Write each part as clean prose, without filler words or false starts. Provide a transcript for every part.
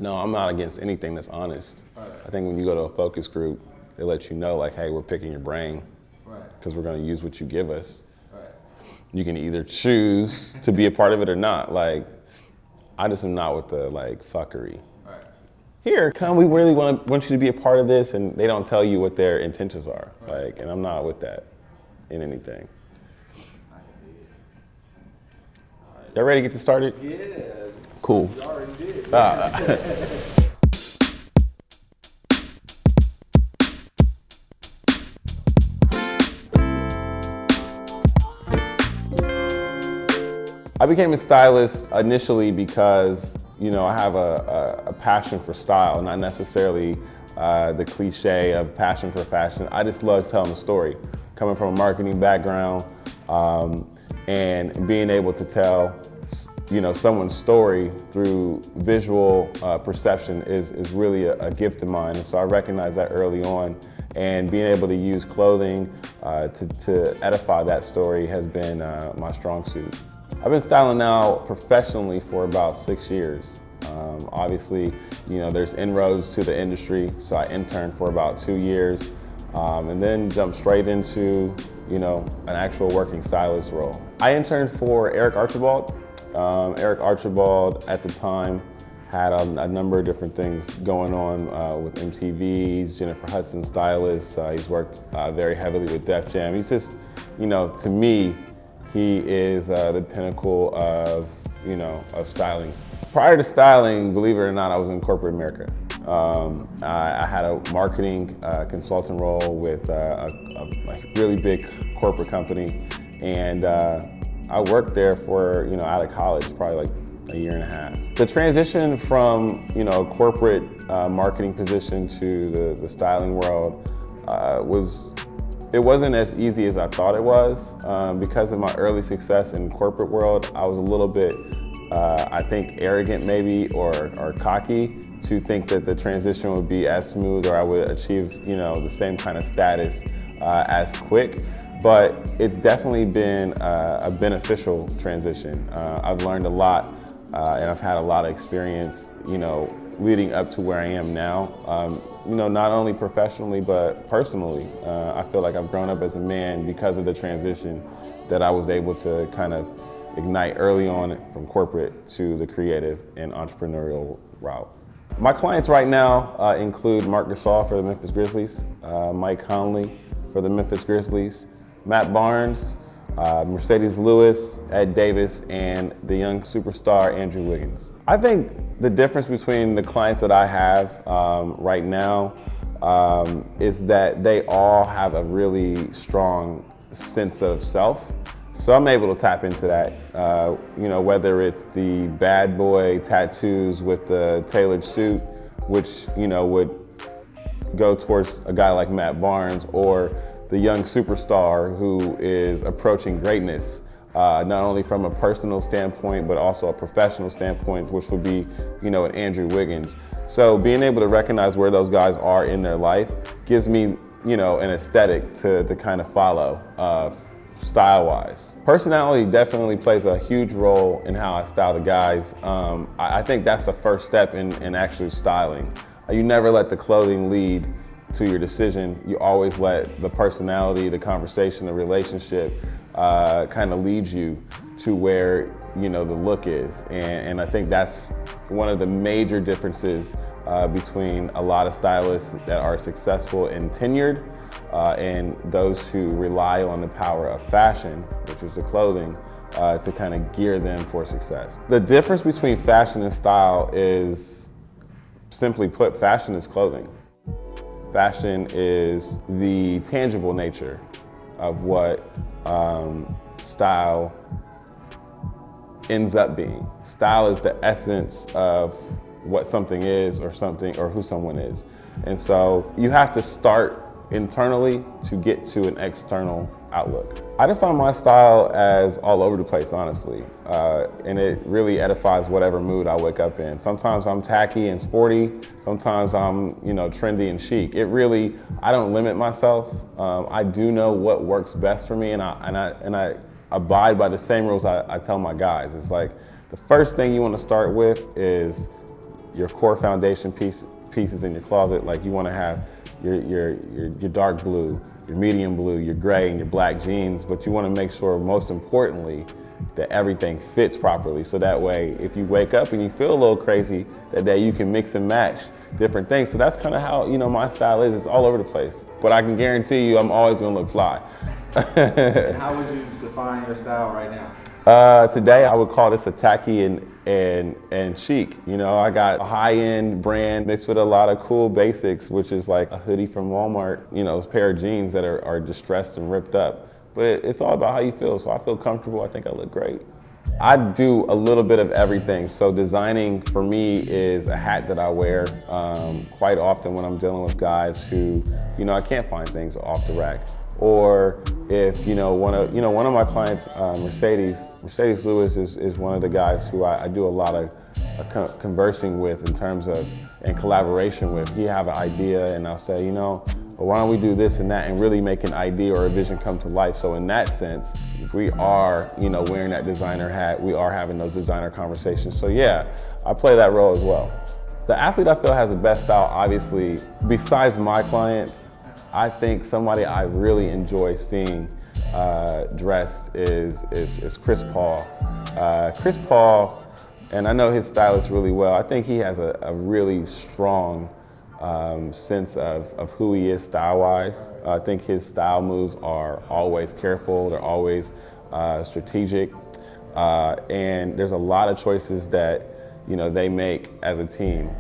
No, I'm not against anything that's honest. Right. I think when you go to a focus group, they let you know like, hey, we're picking your brain Right. because we're gonna use what you give us. Right. You can either choose to be a part of it or not. Like, I just am not with the like fuckery. Right. Here, come, we really want you to be a part of this, and they don't tell you what their intentions are. Right. Like, and I'm not with that in anything. Y'all ready to get this started? Yeah. Cool. You already did. I became a stylist initially because, you know, I have a passion for style, not necessarily the cliche of passion for fashion. I just love telling a story. Coming from a marketing background and being able to tell, you know, someone's story through visual perception is really a gift of mine. And so I recognized that early on, and being able to use clothing to edify that story has been my strong suit. I've been styling now professionally for about 6 years. Obviously, you know, there's inroads to the industry, so I interned for about 2 years and then jumped straight into, you know, an actual working stylist role. I interned for Eric Archibald. Eric Archibald at the time had a number of different things going on with MTV. He's Jennifer Hudson's stylist. He's worked very heavily with Def Jam. He's just, you know, to me, he is the pinnacle of, you know, of styling. Prior to styling, believe it or not, I was in corporate America. I had a marketing consultant role with a really big corporate company, and I worked there for, you know, out of college, probably like a year and a half. The transition from, you know, a corporate marketing position to the styling world it wasn't as easy as I thought it was. Because of my early success in corporate world, I was a little bit, I think, arrogant maybe, or cocky to think that the transition would be as smooth or I would achieve, you know, the same kind of status as quick. But it's definitely been a beneficial transition. I've learned a lot and I've had a lot of experience, you know, leading up to where I am now. You know, not only professionally, but personally. I feel like I've grown up as a man because of the transition that I was able to kind of ignite early on from corporate to the creative and entrepreneurial route. My clients right now include Marc Gasol for the Memphis Grizzlies, Mike Conley for the Memphis Grizzlies, Matt Barnes, Mercedes Lewis, Ed Davis, and the young superstar Andrew Wiggins. I think the difference between the clients that I have right now is that they all have a really strong sense of self. So I'm able to tap into that, you know, whether it's the bad boy tattoos with the tailored suit, which, you know, would go towards a guy like Matt Barnes, or the young superstar who is approaching greatness, not only from a personal standpoint, but also a professional standpoint, which would be, you know, an Andrew Wiggins. So being able to recognize where those guys are in their life gives me, you know, an aesthetic to kind of follow style-wise. Personality definitely plays a huge role in how I style the guys. I think that's the first step in actually styling. You never let the clothing lead to your decision. You always let the personality, the conversation, the relationship kind of lead you to where, you know, the look is. And I think that's one of the major differences between a lot of stylists that are successful and tenured and those who rely on the power of fashion, which is the clothing, to kind of gear them for success. The difference between fashion and style is, simply put, fashion is clothing. Fashion is the tangible nature of what style ends up being. Style is the essence of what something is, or who someone is. And so you have to start internally to get to an external outlook. I define my style as all over the place, honestly, and it really edifies whatever mood I wake up in. Sometimes I'm tacky and sporty, sometimes I'm, you know, trendy and chic. I don't limit myself. I do know what works best for me, and I abide by the same rules I tell my guys. It's like, the first thing you want to start with is your core foundation pieces in your closet. Like you want to have your dark blue, your medium blue, your gray, and your black jeans, but you want to make sure, most importantly, that everything fits properly. So that way, if you wake up and you feel a little crazy that day, you can mix and match different things. So that's kind of how, my style is. It's all over the place. But I can guarantee you, I'm always gonna look fly. And how would you define your style right now? Today, I would call this a tacky and chic. I got a high-end brand mixed with a lot of cool basics, which is like a hoodie from Walmart, a pair of jeans that are distressed and ripped up. But it's all about how you feel. So I feel comfortable. I think I look great. I do a little bit of everything. So designing for me is a hat that I wear quite often when I'm dealing with guys who, I can't find things off the rack. Or if, one of my clients, Mercedes Lewis is one of the guys who I do a lot of conversing with in terms of, and collaboration with. He have an idea and I'll say, well, why don't we do this and that, and really make an idea or a vision come to life. So in that sense, if we are, wearing that designer hat, we are having those designer conversations. So yeah, I play that role as well. The athlete I feel has the best style, obviously, besides my clients, I think somebody I really enjoy seeing dressed is Chris Paul. Chris Paul, and I know his stylist really well, I think he has a really strong sense of who he is style-wise. I think his style moves are always careful, they're always strategic, and there's a lot of choices that they make as a team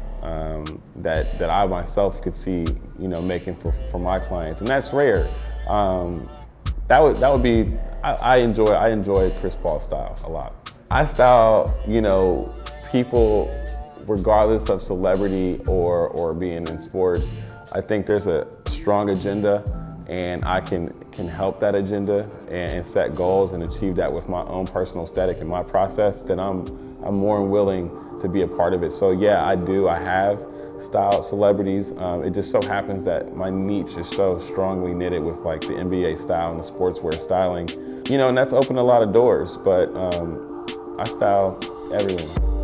that I myself could see making for my clients, and that's rare. That would be I enjoy Chris Paul's style a lot. I style people regardless of celebrity or being in sports. I think there's a strong agenda, and I can help that agenda and set goals and achieve that with my own personal aesthetic and my process. Then I'm more than willing to be a part of it. So yeah, I have styled celebrities. It just so happens that my niche is so strongly knitted with like the NBA style and the sportswear styling, and that's opened a lot of doors. But I style everyone.